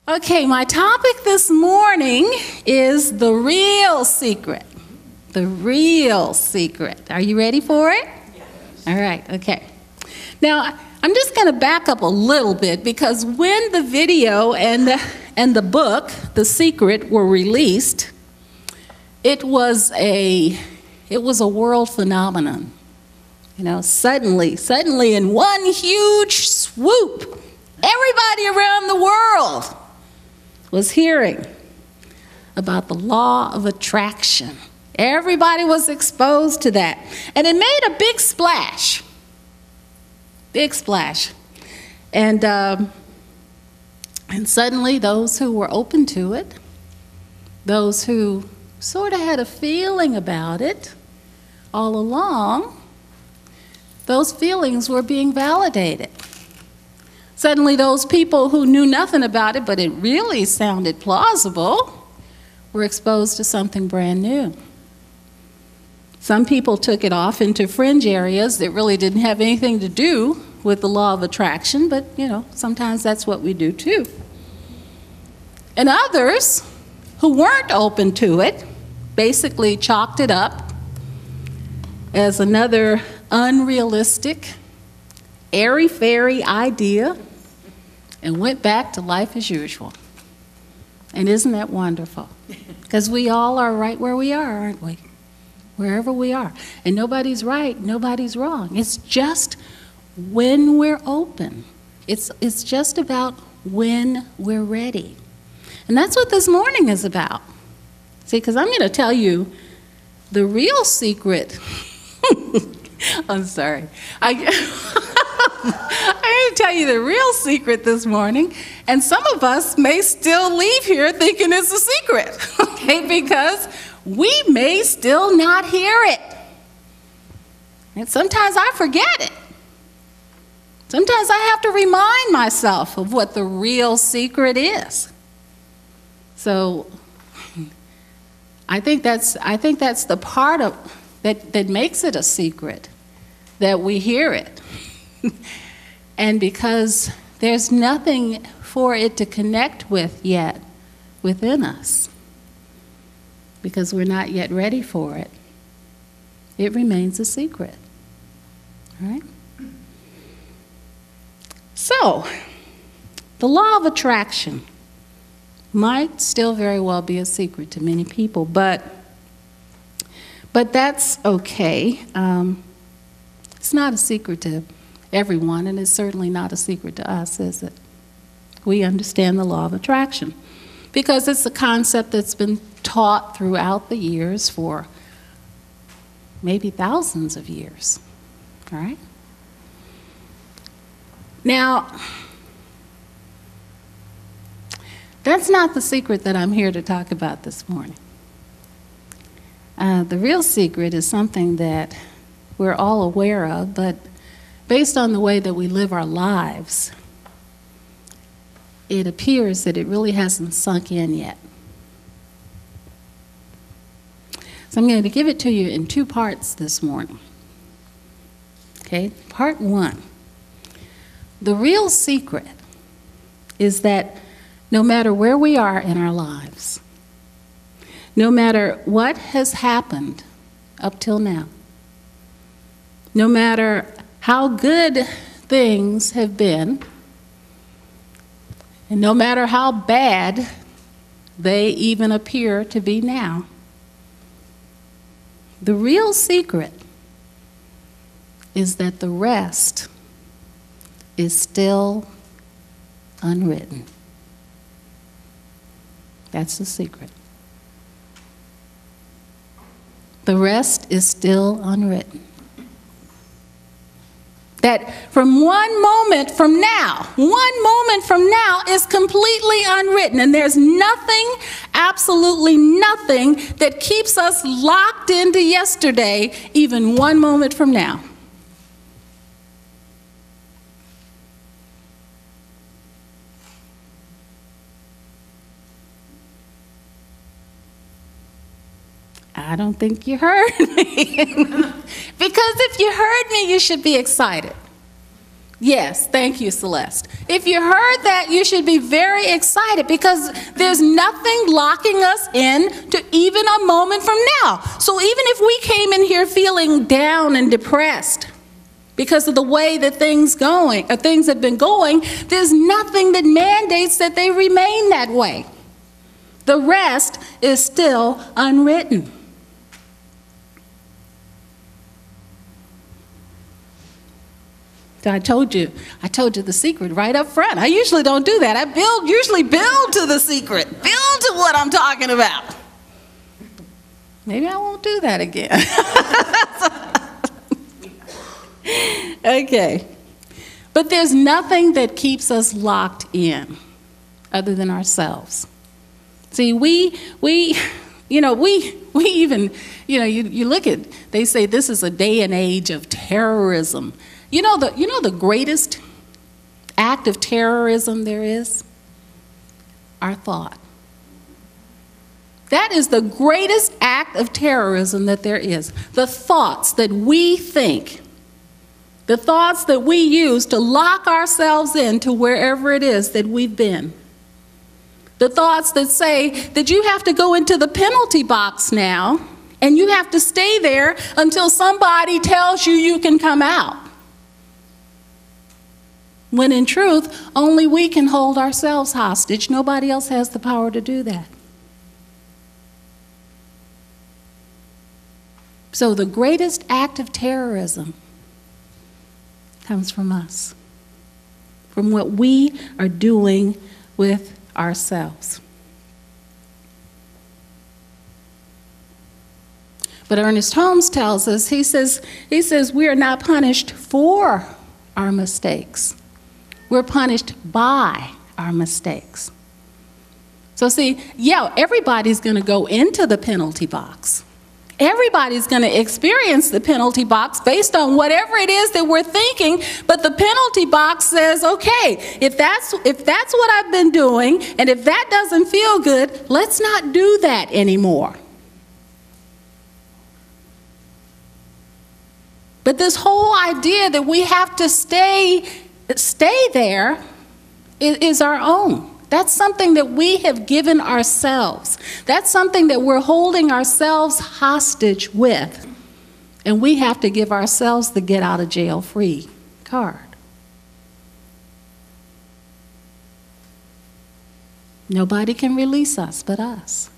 Okay, my topic this morning is the real secret. The real secret. Are you ready for it? Yes. All right, okay. Now, I'm just going to back up a little bit because when the video and the book, The Secret, were released, it was a world phenomenon. You know, suddenly in one huge swoop, everybody around the world was hearing about the law of attraction. Everybody was exposed to that. And it made a big splash. Big splash. And suddenly those who were open to it, those who sort of had a feeling about it all along, those feelings were being validated. Suddenly those people who knew nothing about it, but it really sounded plausible, were exposed to something brand new. Some people took it off into fringe areas that really didn't have anything to do with the law of attraction, but you know, sometimes that's what we do too. And others who weren't open to it basically chalked it up as another unrealistic, airy-fairy idea and went back to life as usual. And isn't that wonderful? Because we all are right where we are, aren't we? Wherever we are. And nobody's right, nobody's wrong. It's just when we're open. It's just about when we're ready. And that's what this morning is about. See, because I'm going to tell you the real secret. I'm sorry. I'm going to tell you the real secret this morning, and some of us may still leave here thinking it's a secret, okay, because we may still not hear it. And sometimes I forget it. Sometimes I have to remind myself of what the real secret is. So I think that's the part of that makes it a secret, that we hear it. And because there's nothing for it to connect with yet within us, because we're not yet ready for it, it remains a secret. All right? So, the law of attraction might still very well be a secret to many people, but that's okay. It's not a secret to everyone, and it's certainly not a secret to us, is it? We understand the law of attraction because it's a concept that's been taught throughout the years for maybe thousands of years. All right? Now, that's not the secret that I'm here to talk about this morning. The real secret is something that we're all aware of, but based on the way that we live our lives, it appears that it really hasn't sunk in yet. So I'm going to give it to you in two parts this morning. Okay, part one. The real secret is that no matter where we are in our lives, no matter what has happened up till now, no matter how good things have been, and no matter how bad they even appear to be now, the real secret is that the rest is still unwritten. That's the secret. The rest is still unwritten. That from one moment from now is completely unwritten. And there's nothing, absolutely nothing, that keeps us locked into yesterday, even one moment from now. I don't think you heard me. Because if you heard me, you should be excited. Yes, thank you, Celeste. If you heard that, you should be very excited because there's nothing locking us in to even a moment from now. So even if we came in here feeling down and depressed because of the way that things have been going, there's nothing that mandates that they remain that way. The rest is still unwritten. I told you the secret right up front. I usually don't do that. I usually build to the secret, build to what I'm talking about. Maybe I won't do that again. Okay. But there's nothing that keeps us locked in other than ourselves. See, we even, you look at, they say this is a day and age of terrorism. You know the greatest act of terrorism there is? Our thought. That is the greatest act of terrorism that there is. The thoughts that we think, the thoughts that we use to lock ourselves into wherever it is that we've been. The thoughts that say that you have to go into the penalty box now and you have to stay there until somebody tells you you can come out. When in truth, only we can hold ourselves hostage. Nobody else has the power to do that. So the greatest act of terrorism comes from us, from what we are doing with ourselves. But Ernest Holmes tells us, he says we are not punished for our mistakes. We're punished by our mistakes. So see, yeah, everybody's going to go into the penalty box. Everybody's going to experience the penalty box based on whatever it is that we're thinking, but the penalty box says, okay, if that's what I've been doing, and if that doesn't feel good, let's not do that anymore. But this whole idea that we have to stay there is our own. That's something that we have given ourselves. That's something that we're holding ourselves hostage with. And we have to give ourselves the get out of jail free card. Nobody can release us but us.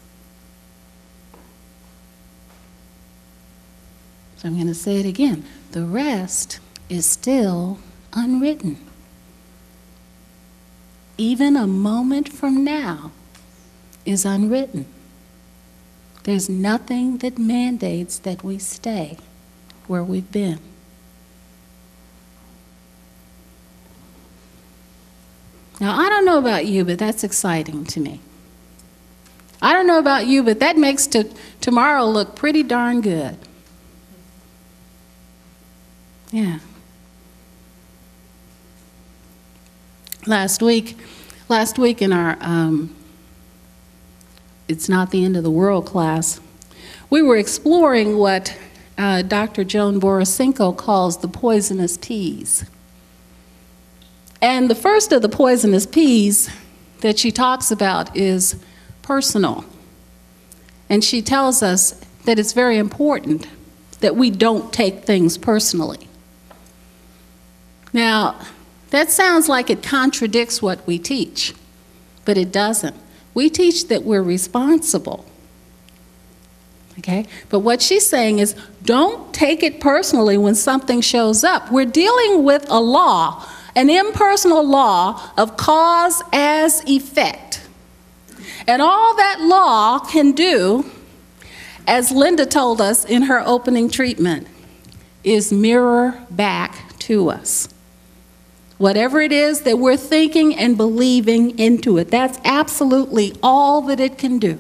So I'm going to say it again. The rest is still unwritten. Even a moment from now is unwritten. There's nothing that mandates that we stay where we've been. Now, I don't know about you, but that's exciting to me. I don't know about you, but that makes tomorrow look pretty darn good. Yeah. Last week in our It's Not the End of the World class, we were exploring what Dr. Joan Borisenko calls the poisonous P's. And the first of the poisonous P's that she talks about is personal. And she tells us that it's very important that we don't take things personally. Now, that sounds like it contradicts what we teach, but it doesn't. We teach that we're responsible, okay? But what she's saying is don't take it personally when something shows up. We're dealing with a law, an impersonal law of cause as effect. And all that law can do, as Linda told us in her opening treatment, is mirror back to us. Whatever it is that we're thinking and believing into it, that's absolutely all that it can do.